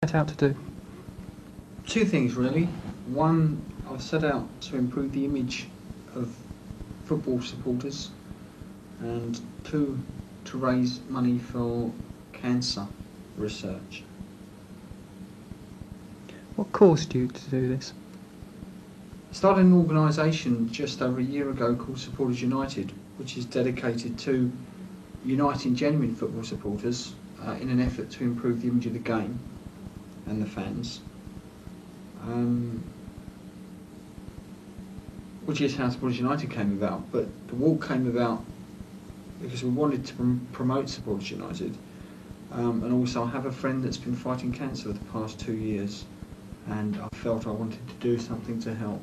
set out to do? Two things really. One, I've set out to improve the image of football supporters, and two, to raise money for cancer research. What caused you to do this? I started an organisation just over a year ago called Supporters United, which is dedicated to uniting genuine football supporters in an effort to improve the image of the game and the fans. Which is how Supporters United came about, but the walk came about because we wanted to promote Supporters United, and also I have a friend that's been fighting cancer the past 2 years, and I felt I wanted to do something to help.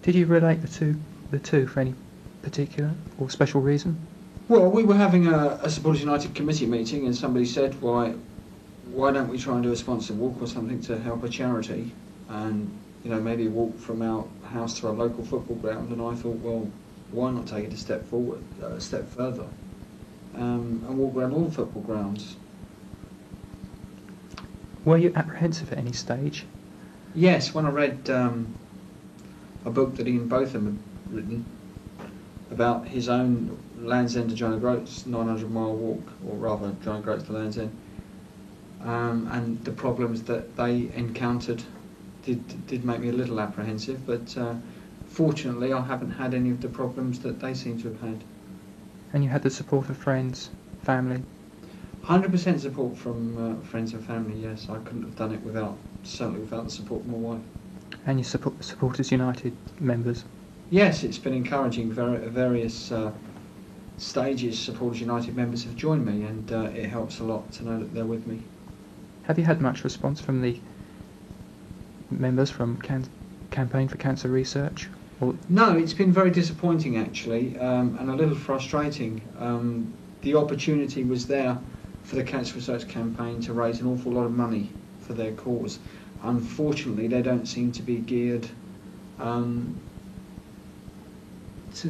Did you relate the two for any particular or special reason? Well, we were having a Supporters United committee meeting, and somebody said, why don't we try and do a sponsored walk or something to help a charity, and maybe a walk from our house to our local football ground. And I thought, well, why not take it a step further, and walk around all the football grounds. Were you apprehensive at any stage? Yes, when I read a book that Ian Botham had written about his own Land's End to John O'Groats 900-mile walk, or rather John O'Groats to Land's End, and the problems that they encountered did make me a little apprehensive, but fortunately I haven't had any of the problems that they seem to have had. And you had the support of friends, family? 100% support from friends and family, yes. I couldn't have done it certainly without the support of my wife. And your Supporters United members? Yes, it's been encouraging. Various stages Supporters United members have joined me, and it helps a lot to know that they're with me. Have you had much response from the members from Campaign for Cancer Research? Or No, it's been very disappointing actually, and a little frustrating. The opportunity was there for the Cancer Research Campaign to raise an awful lot of money for their cause. Unfortunately, they don't seem to be geared to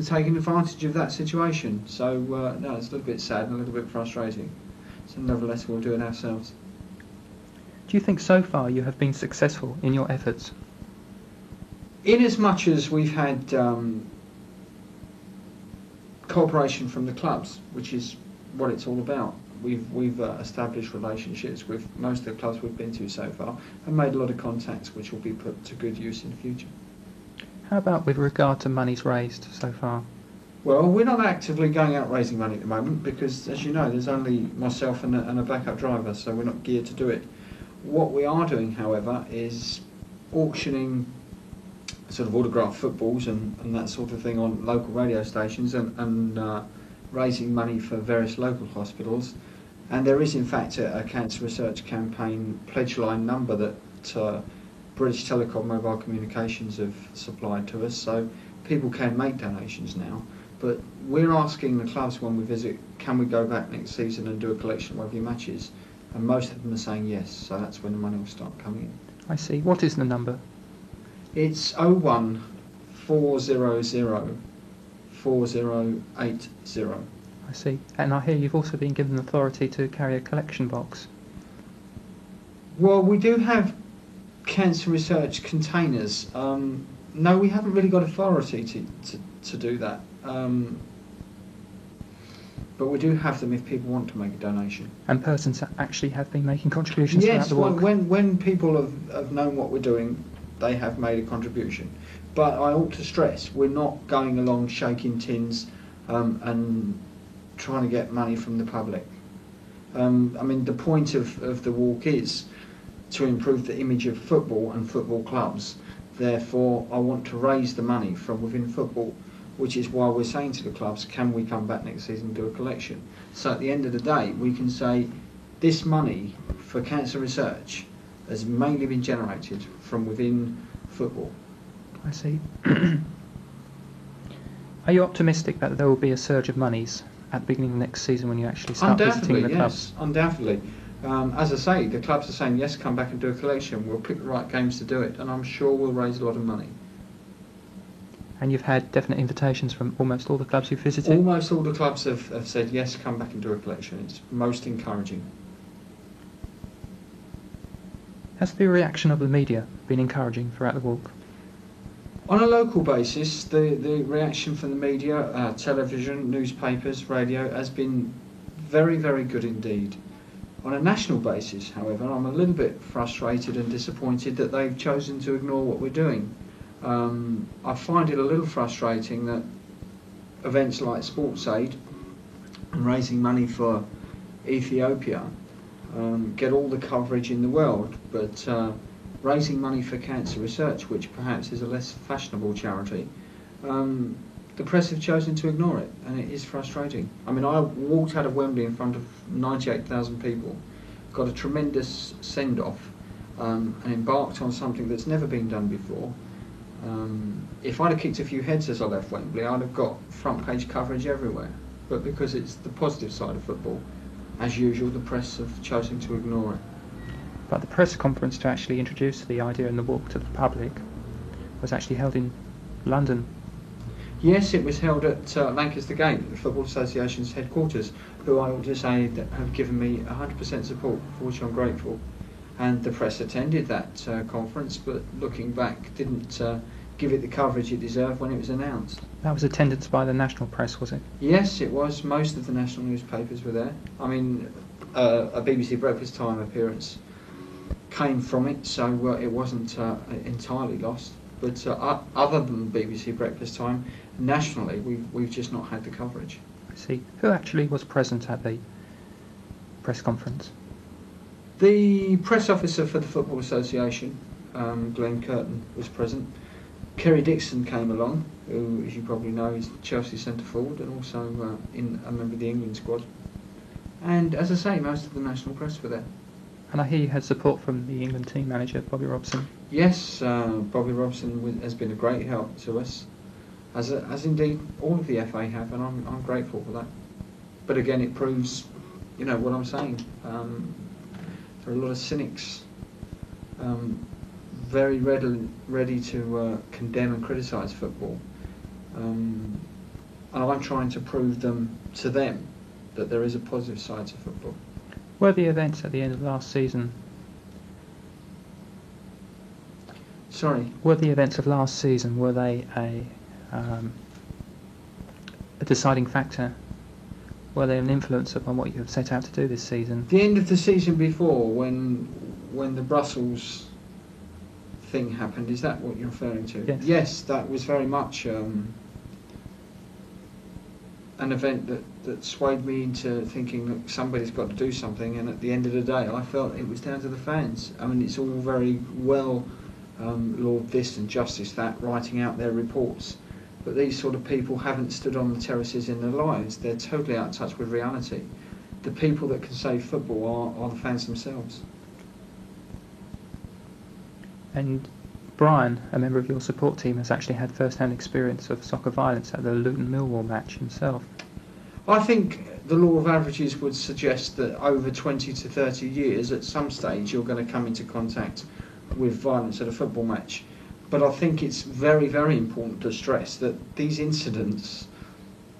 taking advantage of that situation. So, no, it's a little bit sad and a little bit frustrating. So nevertheless, we'll do it ourselves. do you think so far you have been successful in your efforts? In as much as we've had cooperation from the clubs, which is what it's all about. We've established relationships with most of the clubs we've been to so far, and made a lot of contacts which will be put to good use in the future. How about with regard to monies raised so far? Well, we're not actively going out raising money at the moment because, as you know, there's only myself and a backup driver, so we're not geared to do it. What we are doing, however, is auctioning sort of autographed footballs and that sort of thing on local radio stations, and raising money for various local hospitals. And there is in fact a Cancer Research Campaign pledge line number that British Telecom Mobile Communications have supplied to us, so people can make donations now. But we're asking the clubs when we visit, can we go back next season and do a collection of every matches? And most of them are saying yes, so that's when the money will start coming in. I see. What is the number? It's 01 400 4080. I see. And I hear you've also been given authority to carry a collection box. Well, we do have cancer research containers. No, we haven't really got authority to do that. But we do have them if people want to make a donation. And persons that actually have been making contributions throughout the walk? Yes, when people have known what we're doing, they have made a contribution. But I ought to stress, we're not going along shaking tins and trying to get money from the public. I mean, the point of the walk is to improve the image of football and football clubs. Therefore, I want to raise the money from within football, which is why we're saying to the clubs, can we come back next season and do a collection? So at the end of the day, we can say this money for cancer research has mainly been generated from within football. I see. Are you optimistic that there will be a surge of monies at the beginning of next season when you actually start visiting the clubs? Undoubtedly. As I say, the clubs are saying, yes, come back and do a collection. We'll pick the right games to do it, and I'm sure we'll raise a lot of money. And you've had definite invitations from almost all the clubs you've visited? Almost all the clubs have said, yes, come back and do a collection. It's most encouraging. Has the reaction of the media been encouraging throughout the walk? On a local basis, the reaction from the media, television, newspapers, radio, has been very, very good indeed. On a national basis, however, I'm a little bit frustrated and disappointed that they've chosen to ignore what we're doing. I find it a little frustrating that events like Sports Aid and raising money for Ethiopia get all the coverage in the world, but raising money for cancer research, which perhaps is a less fashionable charity, the press have chosen to ignore it, and it is frustrating. I mean, I walked out of Wembley in front of 98,000 people, got a tremendous send-off, and embarked on something that's never been done before. If I'd have kicked a few heads as I left Wembley, I'd have got front page coverage everywhere. But because it's the positive side of football, as usual, the press have chosen to ignore it. But the press conference to actually introduce the idea in the walk to the public was actually held in London. Yes, it was held at Lancaster Gate, the Football Association's headquarters, who I ought to say that have given me 100% support, for which I'm grateful. And the press attended that conference, but looking back, didn't give it the coverage it deserved when it was announced. That was attended by the national press, was it? Yes, it was. Most of the national newspapers were there. I mean, a BBC Breakfast Time appearance came from it, so it wasn't entirely lost. But other than BBC Breakfast Time, nationally, we've just not had the coverage. I see. Who actually was present at the press conference? The press officer for the Football Association, Glenn Curtin, was present. Kerry Dixon came along, who, as you probably know, is Chelsea centre forward and also a member of the England squad. And as I say, most of the national press were there. And I hear you had support from the England team manager, Bobby Robson. Yes, Bobby Robson has been a great help to us, as indeed all of the FA have, and I'm grateful for that. But again, it proves, what I'm saying. There are a lot of cynics, very ready to condemn and criticise football, and I'm trying to prove to them that there is a positive side to football. Were the events at the end of last season? Sorry. Were the events of last season, were they a deciding factor? Were they an influence upon what you have set out to do this season? The end of the season before, when the Brussels thing happened, is that what you're referring to? Yes. Yes, that was very much an event that swayed me into thinking that somebody's got to do something, and at the end of the day I felt it was down to the fans. I mean, it's all very well Lord this and Justice that writing out their reports, but these sort of people haven't stood on the terraces in their lives. They're totally out of touch with reality. The people that can save football are the fans themselves. And Brian, a member of your support team, has actually had first-hand experience of soccer violence at the Luton Millwall match himself. I think the law of averages would suggest that over 20 to 30 years, at some stage, you're going to come into contact with violence at a football match. But I think it's very, very important to stress that these incidents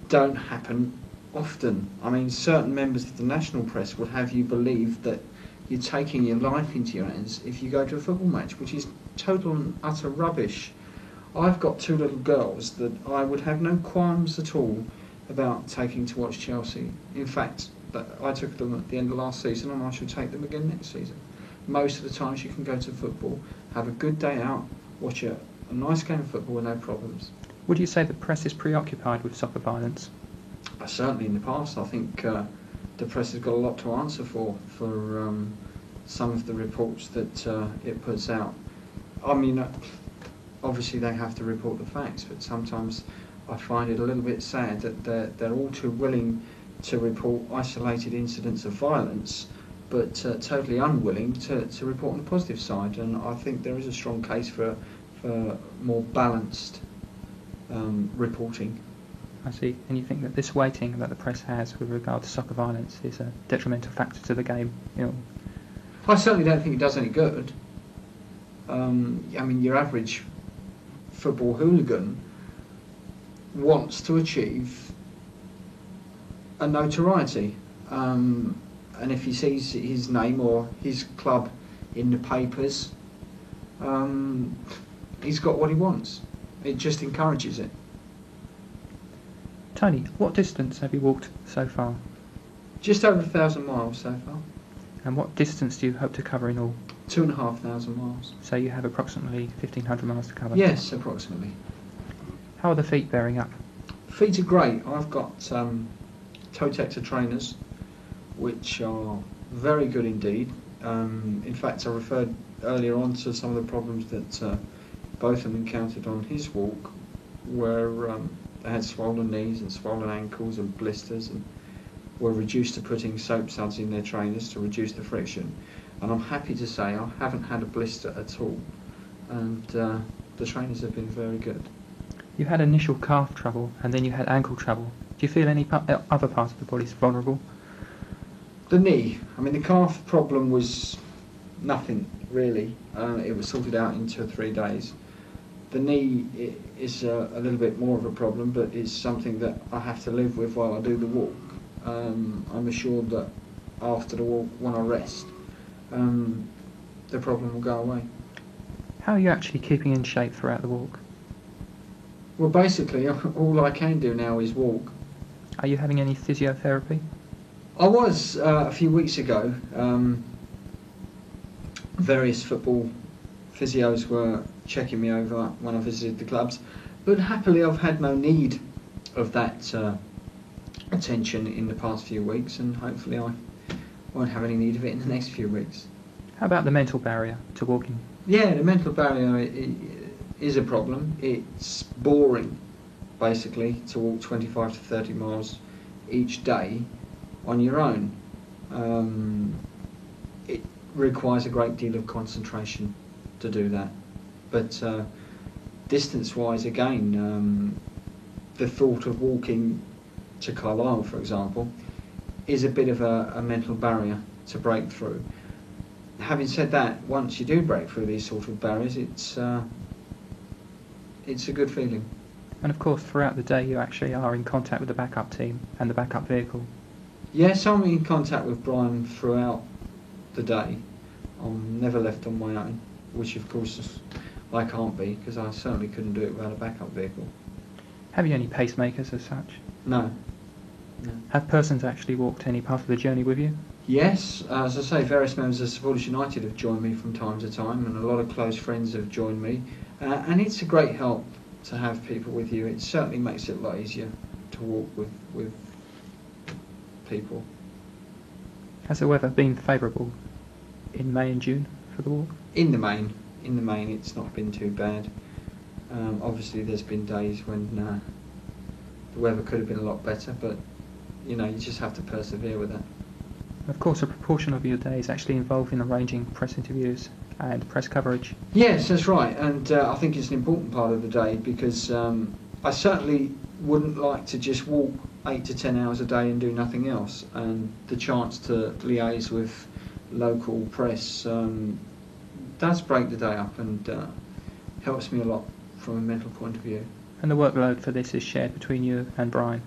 don't happen often. I mean, certain members of the national press would have you believe that you're taking your life into your hands if you go to a football match, which is total and utter rubbish. I've got two little girls that I would have no qualms at all about taking to watch Chelsea. In fact, I took them at the end of last season, and I shall take them again next season. Most of the times you can go to football, have a good day out, watch a nice game of football with no problems. Would you say the press is preoccupied with soccer violence? Certainly in the past, I think the press has got a lot to answer for some of the reports that it puts out. I mean, obviously they have to report the facts, but sometimes I find it a little bit sad that they're all too willing to report isolated incidents of violence, but totally unwilling to report on the positive side. And I think there is a strong case for more balanced reporting. I see. And you think that this weighting that the press has with regard to soccer violence is a detrimental factor to the game? I certainly don't think it does any good. I mean, your average football hooligan wants to achieve a notoriety, and if he sees his name or his club in the papers, he's got what he wants. It just encourages it. Tony, what distance have you walked so far? Just over 1,000 miles so far. And what distance do you hope to cover in all? 2,500 miles. So you have approximately 1,500 miles to cover? Yes, approximately. How are the feet bearing up? Feet are great. I've got Toe-Tector trainers, which are very good indeed. In fact, I referred earlier on to some of the problems that Botham encountered on his walk, where they had swollen knees and swollen ankles and blisters, and were reduced to putting soap suds in their trainers to reduce the friction. And I'm happy to say I haven't had a blister at all, and the trainers have been very good. You had initial calf trouble and then you had ankle trouble. Do you feel any other parts of the body is vulnerable? The knee. I mean, the calf problem was nothing really. It was sorted out in 2 or 3 days. The knee is a little bit more of a problem, but it's something that I have to live with while I do the walk. I'm assured that after the walk, when I rest, the problem will go away. How are you actually keeping in shape throughout the walk? Well, basically, all I can do now is walk. Are you having any physiotherapy? I was a few weeks ago. Various football physios were checking me over when I visited the clubs, but happily I've had no need of that attention in the past few weeks, and hopefully I won't have any need of it in the next few weeks. How about the mental barrier to walking? Yeah, the mental barrier is a problem. It's boring, basically, to walk 25 to 30 miles each day on your own. It requires a great deal of concentration to do that. But distance-wise, again, the thought of walking to Carlisle, for example, is a bit of a mental barrier to break through. Having said that, once you do break through these sort of barriers, it's a good feeling. And of course, throughout the day you actually are in contact with the backup team and the backup vehicle. Yes, I'm in contact with Brian throughout the day. I'm never left on my own, which of course I can't be, because I certainly couldn't do it without a backup vehicle. Have you any pacemakers as such? No. Have persons actually walked any part of the journey with you? Yes, as I say, various members of Supporters United have joined me from time to time, and a lot of close friends have joined me, and it's a great help to have people with you. It certainly makes it a lot easier to walk with people. Has the weather been favourable in May and June for the walk? In the main, it's not been too bad. Obviously, there's been days when the weather could have been a lot better, but you just have to persevere with that. Of course, a proportion of your day is actually involved in arranging press interviews and press coverage. Yes, that's right, and I think it's an important part of the day, because I certainly wouldn't like to just walk 8 to 10 hours a day and do nothing else, and the chance to liaise with local press does break the day up and helps me a lot from a mental point of view. And the workload for this is shared between you and Brian?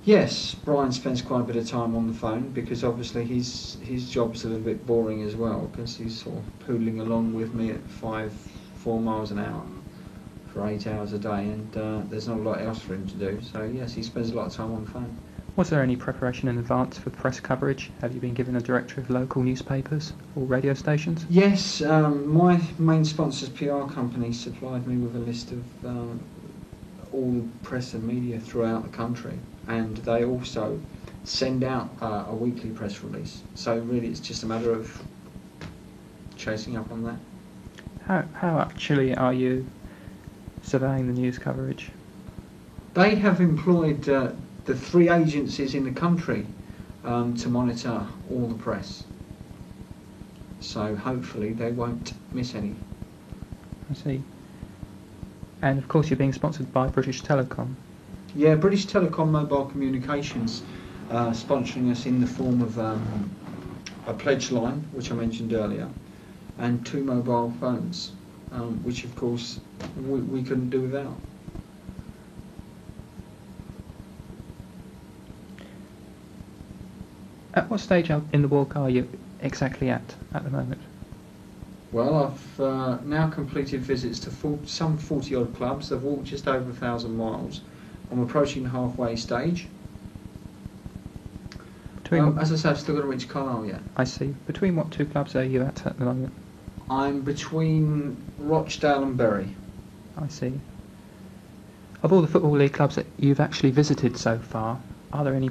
Yes, Brian spends quite a bit of time on the phone, because obviously his job's a little bit boring as well, because he's sort of poodling along with me at 4 miles an hour for 8 hours a day, and there's not a lot else for him to do. So yes, he spends a lot of time on the phone. Was there any preparation in advance for press coverage? Have you been given a directory of local newspapers or radio stations? Yes, my main sponsor's PR company supplied me with a list of all the press and media throughout the country, and they also send out a weekly press release. So really it's just a matter of chasing up on that. How actually are you surveying the news coverage? They have employed the 3 agencies in the country to monitor all the press. So hopefully they won't miss any. I see. And of course you're being sponsored by British Telecom. Yeah, British Telecom Mobile Communications sponsoring us in the form of a pledge line, which I mentioned earlier, and 2 mobile phones, which of course we couldn't do without. At what stage in the walk are you exactly at the moment? Well, I've now completed visits to some 40 odd clubs. I've walked just over 1,000 miles. I'm approaching the halfway stage. As I say, I've still got to reach Carlisle yet. I see. Between what two clubs are you at the moment? I'm between Rochdale and Bury. I see. Of all the Football League clubs that you've actually visited so far, are there any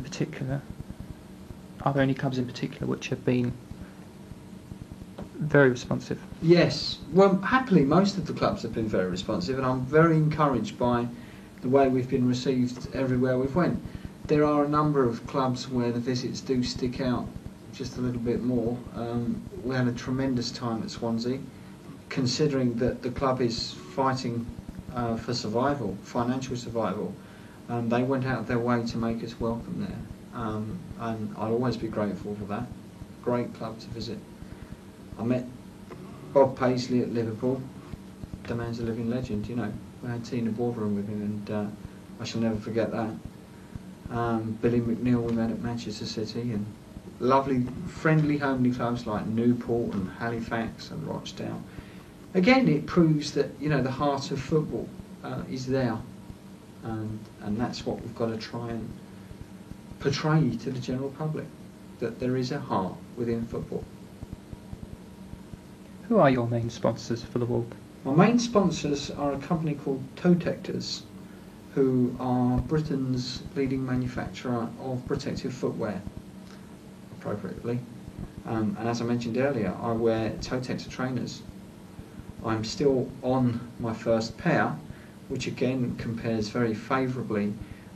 clubs in particular which have been very responsive? Yes. Well, happily, most of the clubs have been very responsive, and I'm very encouraged by the way we've been received everywhere we've went. There are a number of clubs where the visits do stick out just a little bit more. We had a tremendous time at Swansea, considering that the club is fighting for survival, financial survival. They went out of their way to make us welcome there, and I'll always be grateful for that. Great club to visit. I met Bob Paisley at Liverpool. The man's a living legend, you know. We had tea in the boardroom with him, and I shall never forget that. Billy McNeil we met at Manchester City, and lovely, friendly, homely clubs like Newport and Halifax and Rochdale. Again, it proves that, you know, the heart of football is there, and that's what we've got to try and portray to the general public, that there is a heart within football. Who are your main sponsors for the walk? My main sponsors are a company called Totectors, who are Britain's leading manufacturer of protective footwear, appropriately. And as I mentioned earlier, I wear Totector trainers. I'm still on my first pair, which again compares very favourably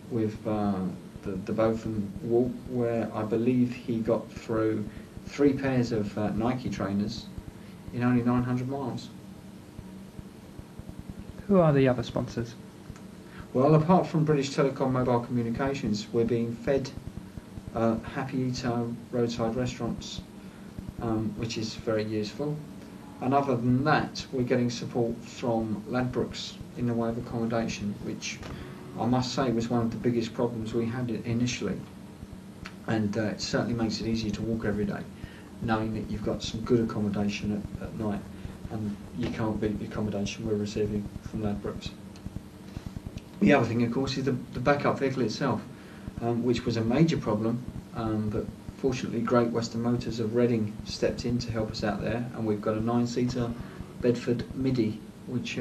with the Botham walk, where I believe he got through 3 pairs of Nike trainers in only 900 miles. Who are the other sponsors? Well, apart from British Telecom Mobile Communications, we're being fed Happy Eater roadside restaurants, which is very useful. And other than that, we're getting support from Ladbrokes in the way of accommodation, which I must say was one of the biggest problems we had initially. And it certainly makes it easier to walk every day, knowing that you've got some good accommodation at night, and you can't beat the accommodation we're receiving from Ladbrokes. The other thing, of course, is the backup vehicle itself, which was a major problem, but fortunately Great Western Motors of Reading stepped in to help us out there, and we've got a 9-seater Bedford Midi, which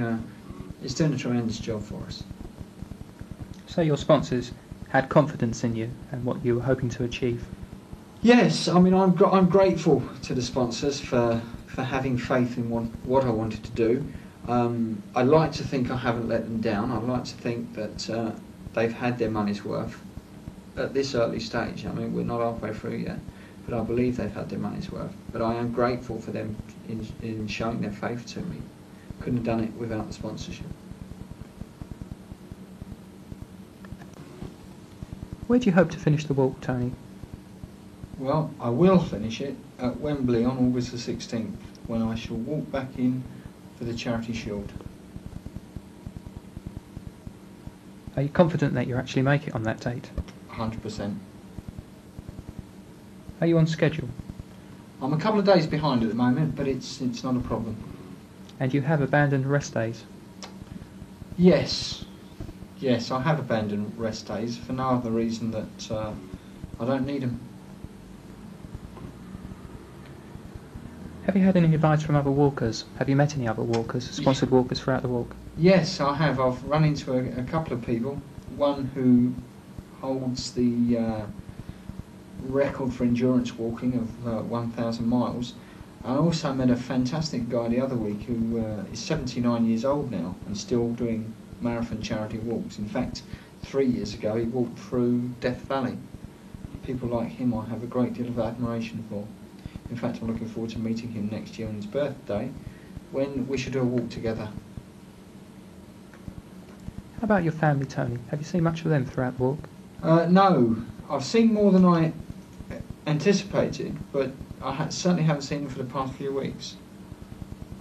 is doing a tremendous job for us. So your sponsors had confidence in you and what you were hoping to achieve? Yes, I mean, I'm grateful to the sponsors for having faith in what I wanted to do. I like to think I haven't let them down. I like to think that they've had their money's worth at this early stage. I mean, we're not halfway through yet, but I believe they've had their money's worth. But I am grateful for them in showing their faith to me. Couldn't have done it without the sponsorship. Where do you hope to finish the walk, Tony? Well, I will finish it at Wembley on August the 16th, when I shall walk back in for the Charity Shield. Are you confident that you'll actually make it on that date? 100%. Are you on schedule? I'm a couple of days behind at the moment, but it's not a problem. And you have abandoned rest days? Yes, I have abandoned rest days for no other reason that I don't need them. Have you had any advice from other walkers? Have you met any other walkers, sponsored walkers throughout the walk? Yes, I have. I've run into a couple of people. One who holds the record for endurance walking of 1,000 miles. I also met a fantastic guy the other week who is 79 years old now and still doing marathon charity walks. In fact, 3 years ago he walked through Death Valley. People like him I have a great deal of admiration for. In fact, I'm looking forward to meeting him next year on his birthday, when we should do a walk together. How about your family, Tony? Have you seen much of them throughout the walk? No, I've seen more than I anticipated, but I certainly haven't seen them for the past few weeks.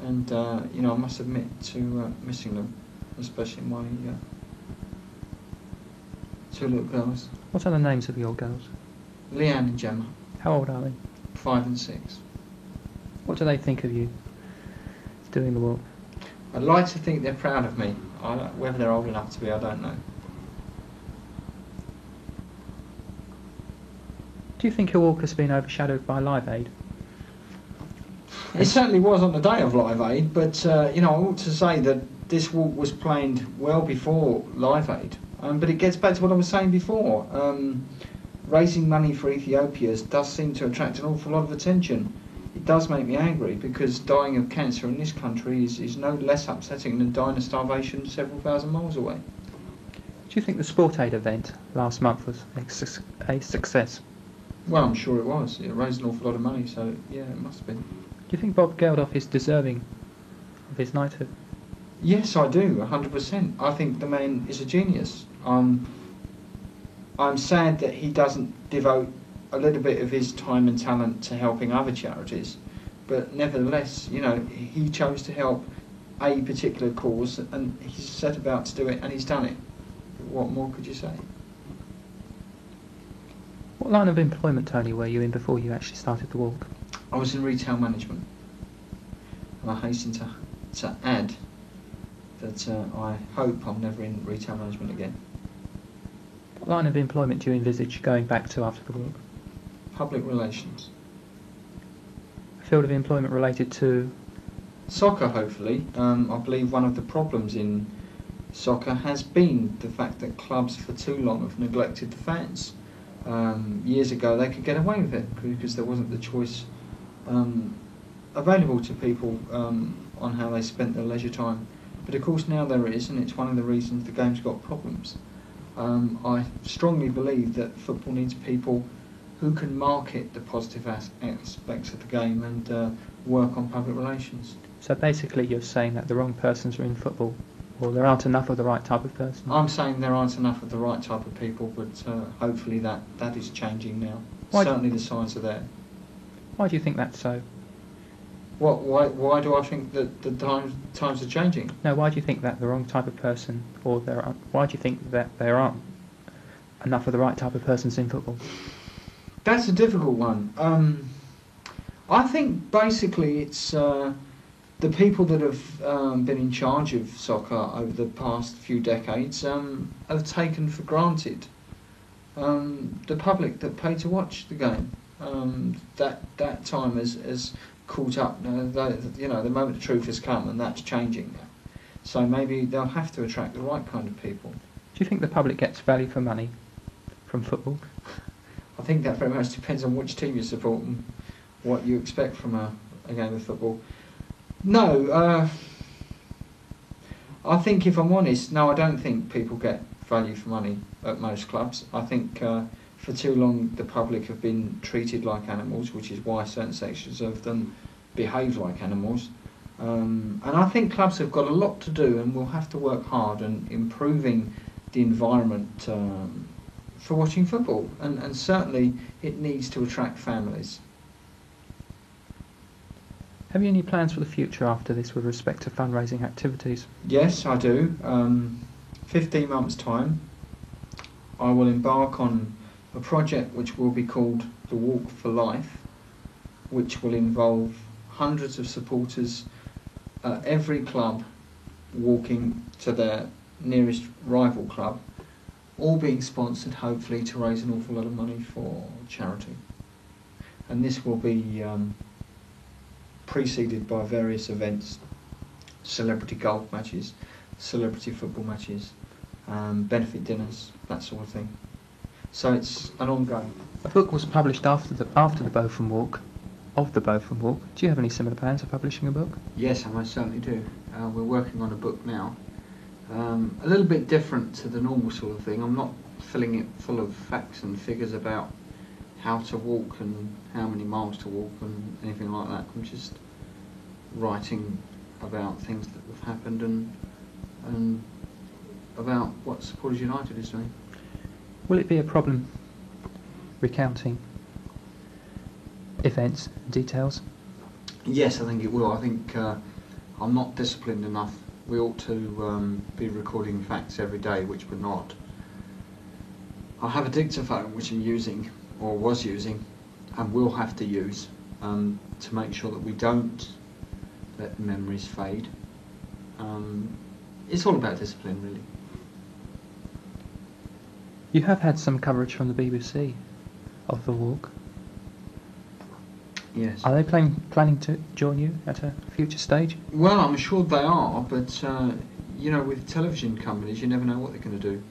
And, I must admit to missing them, especially my 2 little girls. What are the names of your girls? Leanne and Gemma. How old are they? 5 and 6. What do they think of you? doing the walk? I'd like to think they're proud of me. Whether they're old enough to be, I don't know. Do you think your walk has been overshadowed by Live Aid? It certainly was on the day of Live Aid, but I ought to say that this walk was planned well before Live Aid. But it gets back to what I was saying before. Raising money for Ethiopia's does seem to attract an awful lot of attention. It does make me angry because dying of cancer in this country is no less upsetting than dying of starvation several thousand miles away. Do you think the Sport Aid event last month was a success? Well, I'm sure it was. It raised an awful lot of money, so yeah, it must have been. Do you think Bob Geldof is deserving of his knighthood? Yes, I do, 100%. I think the man is a genius. I'm sad that he doesn't devote a little bit of his time and talent to helping other charities, but nevertheless, he chose to help a particular cause, and he's set about to do it, and he's done it. What more could you say? What line of employment, Tony, were you in before you actually started the walk? I was in retail management, and I hasten to add that I hope I'm never in retail management again. What line of employment do you envisage going back to after the walk? Public relations. A field of employment related to? Soccer, hopefully. I believe one of the problems in soccer has been the fact that clubs for too long have neglected the fans. Years ago they could get away with it because there wasn't the choice available to people on how they spent their leisure time. But of course now there is, and it's one of the reasons the game's got problems. I strongly believe that football needs people who can market the positive aspects of the game and work on public relations. So basically you're saying that the wrong persons are in football, or there aren't enough of the right type of person? I'm saying there aren't enough of the right type of people, but hopefully that is changing now. Certainly the signs are there. Why do you think that's so? Why do I think that the times are changing? No, why do you think that the wrong type of person, or why do you think that there aren't enough of the right type of persons in football? That's a difficult one. I think basically it's the people that have been in charge of soccer over the past few decades have taken for granted the public that pay to watch the game. That time has caught up. The moment of truth has come, and that's changing now. So maybe they'll have to attract the right kind of people. Do you think the public gets value for money from football? I think that very much depends on which team you support and what you expect from a game of football. No, I think if I'm honest, no, I don't think people get value for money at most clubs. I think for too long the public have been treated like animals, which is why certain sections of them behave like animals. And I think clubs have got a lot to do and will have to work hard on improving the environment for watching football. And certainly it needs to attract families. Have you any plans for the future after this with respect to fundraising activities? Yes, I do. 15 months' time, I will embark on a project which will be called the Walk for Life, which will involve hundreds of supporters at every club walking to their nearest rival club, all being sponsored hopefully to raise an awful lot of money for charity. And this will be preceded by various events, celebrity golf matches, celebrity football matches, benefit dinners, that sort of thing. So it's an ongoing. A book was published after the Botham Walk, of the Botham Walk. Do you have any similar plans of publishing a book? Yes, I most certainly do. We're working on a book now. A little bit different to the normal sort of thing. I'm not filling it full of facts and figures about how to walk and how many miles to walk and anything like that. I'm just writing about things that have happened and about what Supporters United is doing. Will it be a problem recounting events and details? Yes, I think it will. I think I'm not disciplined enough. We ought to be recording facts every day, which we're not. I have a dictaphone which I'm using, or was using, and will have to use to make sure that we don't let the memories fade. It's all about discipline, really. You have had some coverage from the BBC of the walk. Yes. Are they planning to join you at a future stage? Well, I'm sure they are, but you know, with television companies, you never know what they're going to do.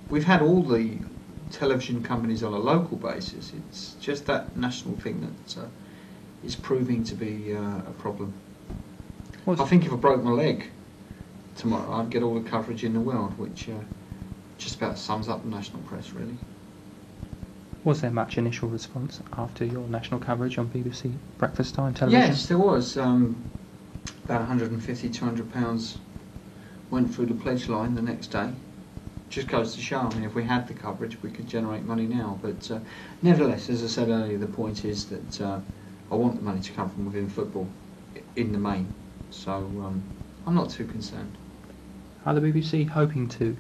We've had all the television companies on a local basis. It's just that national thing that is proving to be a problem. I think if I broke my leg tomorrow, I'd get all the coverage in the world, which just about sums up the national press, really. Was there much initial response after your national coverage on BBC Breakfast Time television? Yes, there was. About £150, £200 went through the pledge line the next day. Just goes to show, I mean, if we had the coverage, we could generate money now. But nevertheless, as I said earlier, the point is that I want the money to come from within football, in the main. So I'm not too concerned. Are the BBC hoping to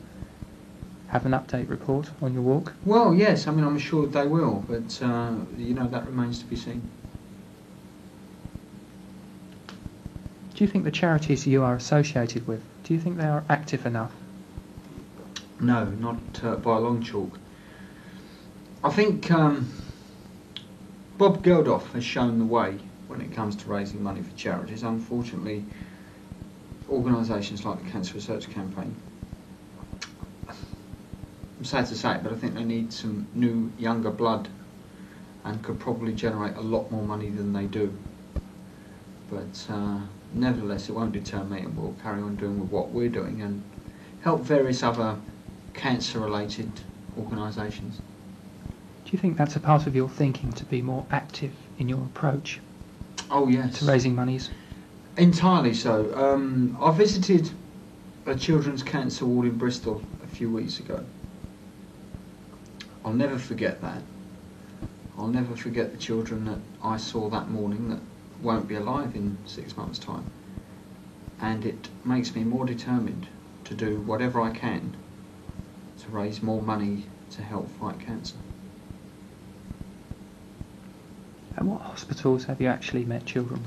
have an update report on your walk? Well, yes, I mean, I'm sure they will, but you know, that remains to be seen. Do you think the charities you are associated with, do you think they are active enough? No, not by a long chalk. I think Bob Geldof has shown the way when it comes to raising money for charities. Unfortunately, organisations like the Cancer Research Campaign, I'm sad to say it, but I think they need some new, younger blood and could probably generate a lot more money than they do. But nevertheless, it won't deter me, and we'll carry on doing with what we're doing and help various other cancer-related organisations. Do you think that's a part of your thinking, to be more active in your approach Oh yes, to raising monies? entirely so. I visited a children's cancer ward in Bristol a few weeks ago. I'll never forget that. I'll never forget the children that I saw that morning that won't be alive in 6 months' time. And it makes me more determined to do whatever I can to raise more money to help fight cancer. At what hospitals have you actually met children?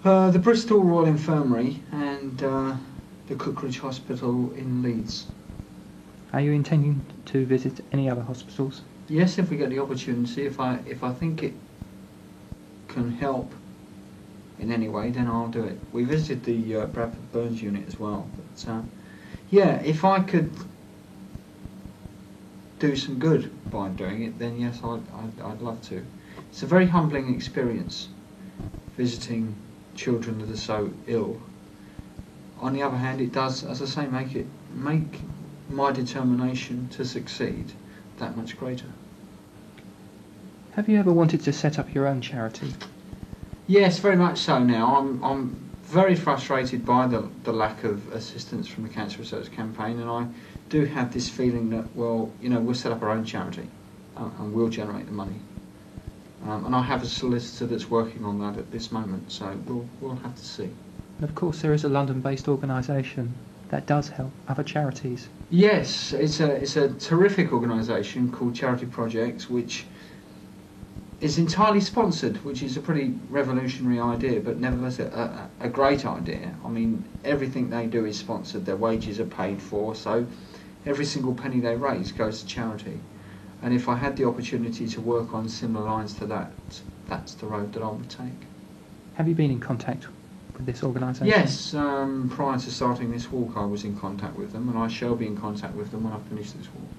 The Bristol Royal Infirmary and the Cookridge Hospital in Leeds. Are you intending to visit any other hospitals? Yes, if we get the opportunity, if I think it can help in any way, then I'll do it. We visited the Bradford Burns unit as well. But yeah, if I could do some good by doing it, then yes, I'd love to. It's a very humbling experience, visiting children that are so ill. On the other hand, it does, as I say, make my determination to succeed that much greater. Have you ever wanted to set up your own charity? Yes, very much so now. I'm very frustrated by the lack of assistance from the Cancer Research Campaign, and I do have this feeling that, well, you know, we'll set up our own charity and we'll generate the money. And I have a solicitor that's working on that at this moment, so we'll have to see. And of course there is a London-based organisation that does help other charities. Yes, it's a terrific organisation called Charity Projects, which is entirely sponsored, which is a pretty revolutionary idea, but nevertheless a great idea. I mean, everything they do is sponsored, their wages are paid for, so every single penny they raise goes to charity. And if I had the opportunity to work on similar lines to that, that's the road that I would take. Have you been in contact with this organisation? Yes, prior to starting this walk I was in contact with them, and I shall be in contact with them when I finish this walk.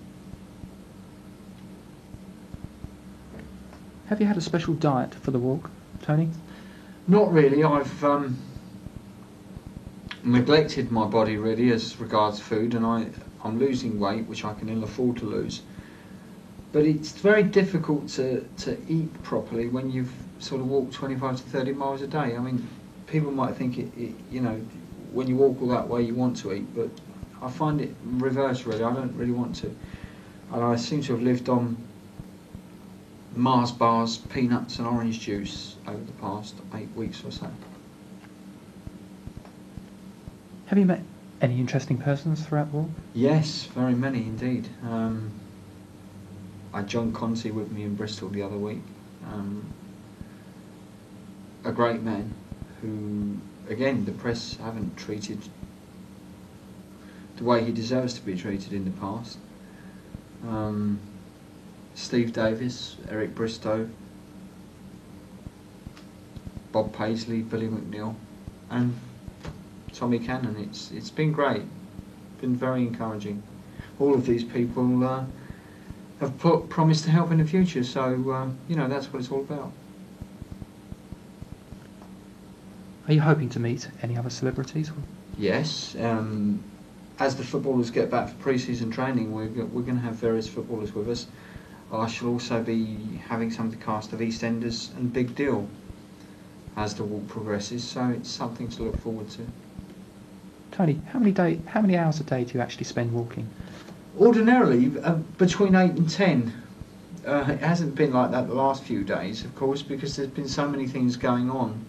Have you had a special diet for the walk, Tony? Not really. I've neglected my body really as regards food, and I'm losing weight, which I can ill afford to lose. But it's very difficult to eat properly when you've sort of walked 25 to 30 miles a day. I mean, people might think you know, when you walk all that way you want to eat, but I find it reverse really. I don't really want to. And I seem to have lived on Mars bars, peanuts and orange juice over the past 8 weeks or so. Have you met any interesting persons throughout the walk? Yes, very many indeed. I had John Conti with me in Bristol the other week. A great man who again, the press haven't treated the way he deserves to be treated in the past. Steve Davis, Eric Bristow, Bob Paisley, Billy McNeil, and Tommy Cannon. It's been great, been very encouraging. All of these people have promised to help in the future, so that's what it's all about. Are you hoping to meet any other celebrities? Yes. As the footballers get back for pre-season training, we're going to have various footballers with us. I shall also be having some of the cast of EastEnders and Big Deal as the walk progresses, so it's something to look forward to. Tony, how many hours a day do you actually spend walking? Ordinarily, between 8 and 10. It hasn't been like that the last few days, of course, because there's been so many things going on.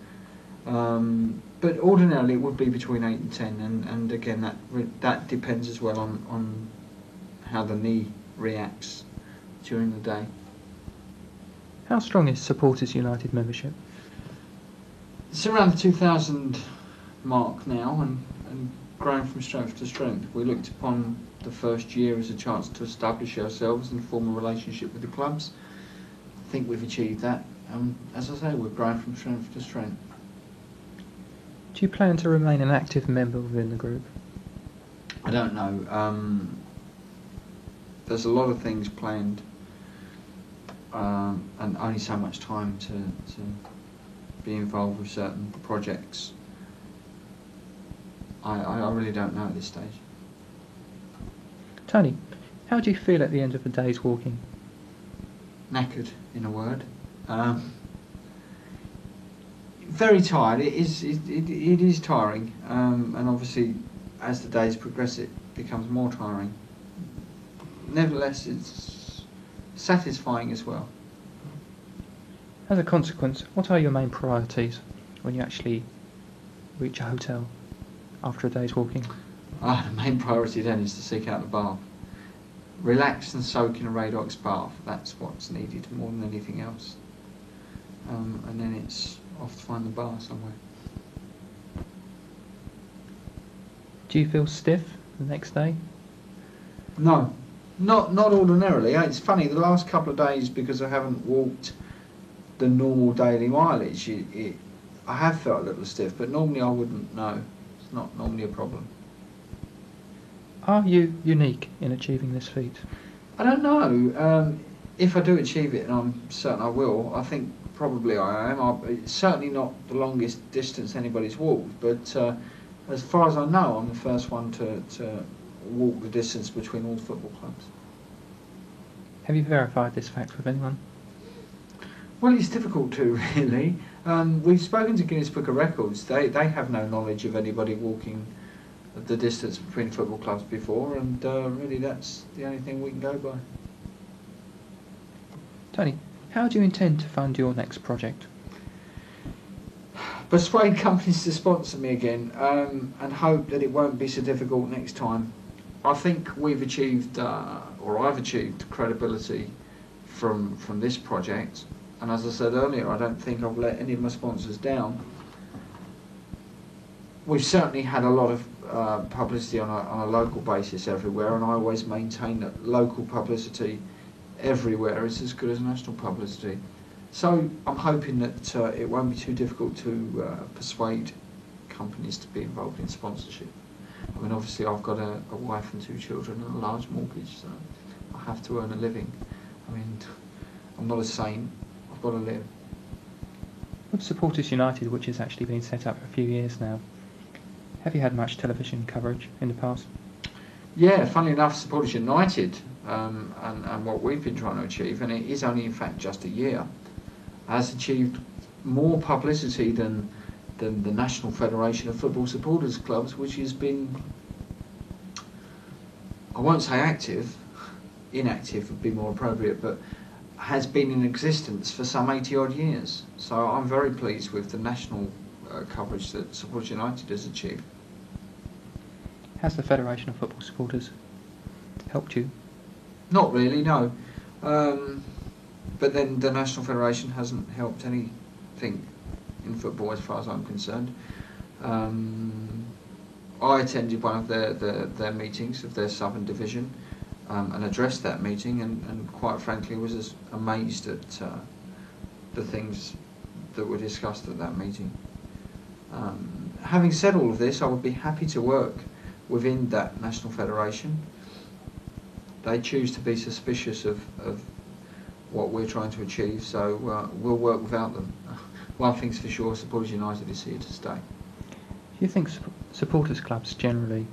But ordinarily it would be between 8 and 10, and again that depends as well on how the knee reacts during the day. How strong is Supporters United membership? It's around the 2,000 mark now, and growing from strength to strength. We looked upon the first year as a chance to establish ourselves and form a relationship with the clubs. I think we've achieved that. As I say, we're growing from strength to strength. Do you plan to remain an active member within the group? I don't know. There's a lot of things planned, and only so much time to be involved with certain projects. I really don't know at this stage. Tony, how do you feel at the end of the day's walking? Knackered, in a word. Very tired. It is tiring, and obviously as the days progress it becomes more tiring. Nevertheless, it's satisfying as well. As a consequence, what are your main priorities when you actually reach a hotel after a day's walking? The main priority then is to seek out the bath. Relax and soak in a Radox bath. That's what's needed more than anything else. And then it's off to find the bar somewhere. Do you feel stiff the next day? No, not ordinarily. It's funny, the last couple of days, because I haven't walked the normal daily mileage, I have felt a little stiff, but normally I wouldn't know. It's not normally a problem. Are you unique in achieving this feat? I don't know. If I do achieve it, and I'm certain I will, I think probably I am. It's certainly not the longest distance anybody's walked, but as far as I know, I'm the first one to walk the distance between all football clubs. Have you verified this fact with anyone? Well, it's difficult to, really. We've spoken to Guinness Book of Records. They have no knowledge of anybody walking the distance between football clubs before, and really that's the only thing we can go by. Tony, how do you intend to fund your next project? Persuade companies to sponsor me again, and hope that it won't be so difficult next time. I think we've achieved, or I've achieved, credibility from this project, and as I said earlier, I don't think I've let any of my sponsors down. We've certainly had a lot of publicity on a local basis everywhere, and I always maintain that local publicity everywhere is as good as national publicity. So I'm hoping that it won't be too difficult to persuade companies to be involved in sponsorship. I mean, obviously I've got a wife and 2 children and a large mortgage, so I have to earn a living. I mean, I'm not a saint, I've got to live. With Supporters United, which has actually been set up for a few years now, have you had much television coverage in the past? Yeah, funnily enough, Supporters United and what we've been trying to achieve, and it is only in fact just a year, has achieved more publicity than the National Federation of Football Supporters Clubs, which has been, I won't say active, inactive would be more appropriate, but has been in existence for some 80 odd years. So I'm very pleased with the national coverage that Supporters United has achieved. Has the Federation of Football Supporters helped you? Not really, no. But then the National Federation hasn't helped anything in football as far as I'm concerned. I attended one of their meetings of their Southern Division and addressed that meeting, and quite frankly was amazed at the things that were discussed at that meeting. Having said all of this, I would be happy to work within that national federation. They choose to be suspicious of what we're trying to achieve, so we'll work without them. One thing's for sure, Supporters United is here to stay. Do you think supporters clubs generally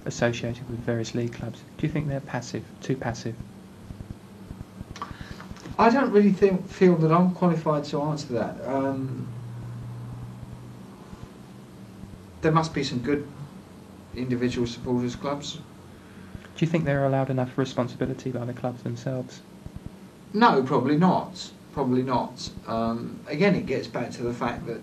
associated with various league clubs, do you think they're passive, too passive? I don't really feel that I'm qualified to answer that. There must be some good individual supporters clubs. Do you think they're allowed enough responsibility by the clubs themselves? No, probably not. Probably not. Again, it gets back to the fact that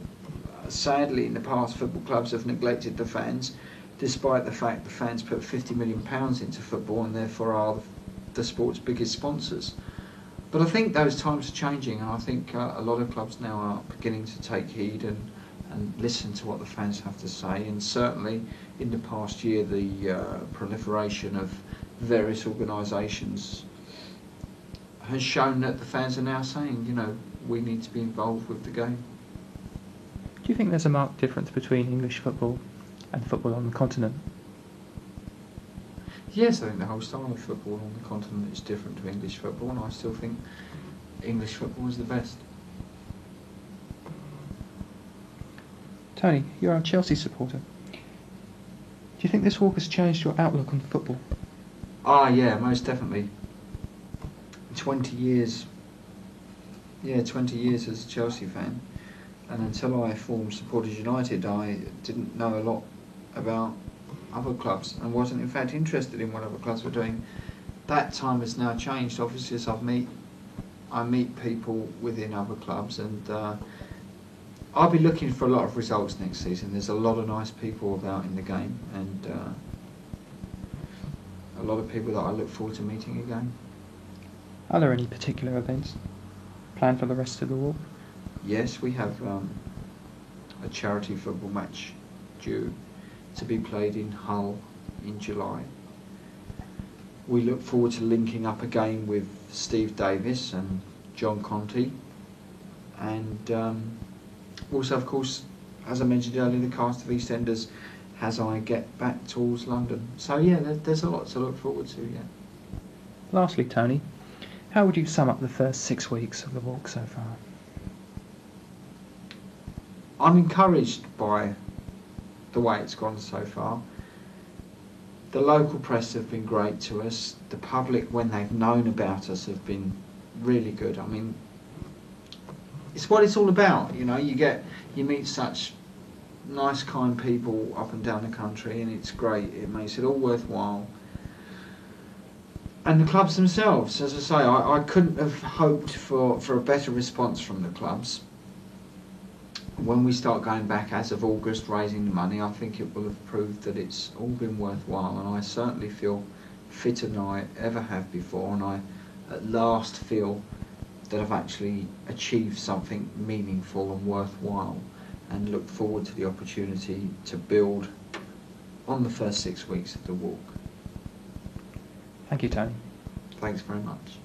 sadly in the past football clubs have neglected the fans, despite the fact the fans put £50 million into football and therefore are the sport's biggest sponsors. But I think those times are changing, and I think a lot of clubs now are beginning to take heed and listen to what the fans have to say. And certainly in the past year, the proliferation of various organisations has shown that the fans are now saying, you know, we need to be involved with the game. Do you think there's a marked difference between English football and football on the continent? Yes, I think the whole style of football on the continent is different to English football, and I still think English football is the best. Tony, you're a Chelsea supporter. Do you think this walk has changed your outlook on football? Ah, yeah, most definitely. 20 years. Yeah, 20 years as a Chelsea fan, and until I formed Supporters United, I didn't know a lot about other clubs and wasn't in fact interested in what other clubs were doing. That time has now changed, obviously, as I meet people within other clubs, and I'll be looking for a lot of results next season. There's a lot of nice people about in the game, and a lot of people that I look forward to meeting again. Are there any particular events planned for the rest of the walk? Yes, we have a charity football match due to be played in Hull in July. We look forward to linking up again with Steve Davis and John Conte, and also, of course, as I mentioned earlier, the cast of EastEnders as I get back towards London. So yeah, there's a lot to look forward to, yeah. Lastly, Tony, how would you sum up the first 6 weeks of the walk so far? I'm encouraged by the way it's gone so far. The local press have been great to us. The public, when they've known about us, have been really good. I mean, it's what it's all about, you know. You meet such nice, kind people up and down the country, and it's great. It makes it all worthwhile. And the clubs themselves, as I say, I couldn't have hoped for a better response from the clubs. When we start going back as of August raising the money, I think it will have proved that it's all been worthwhile, and I certainly feel fitter than I ever have before, and I at last feel that I've actually achieved something meaningful and worthwhile, and look forward to the opportunity to build on the first 6 weeks of the walk. Thank you, Tony. Thanks very much.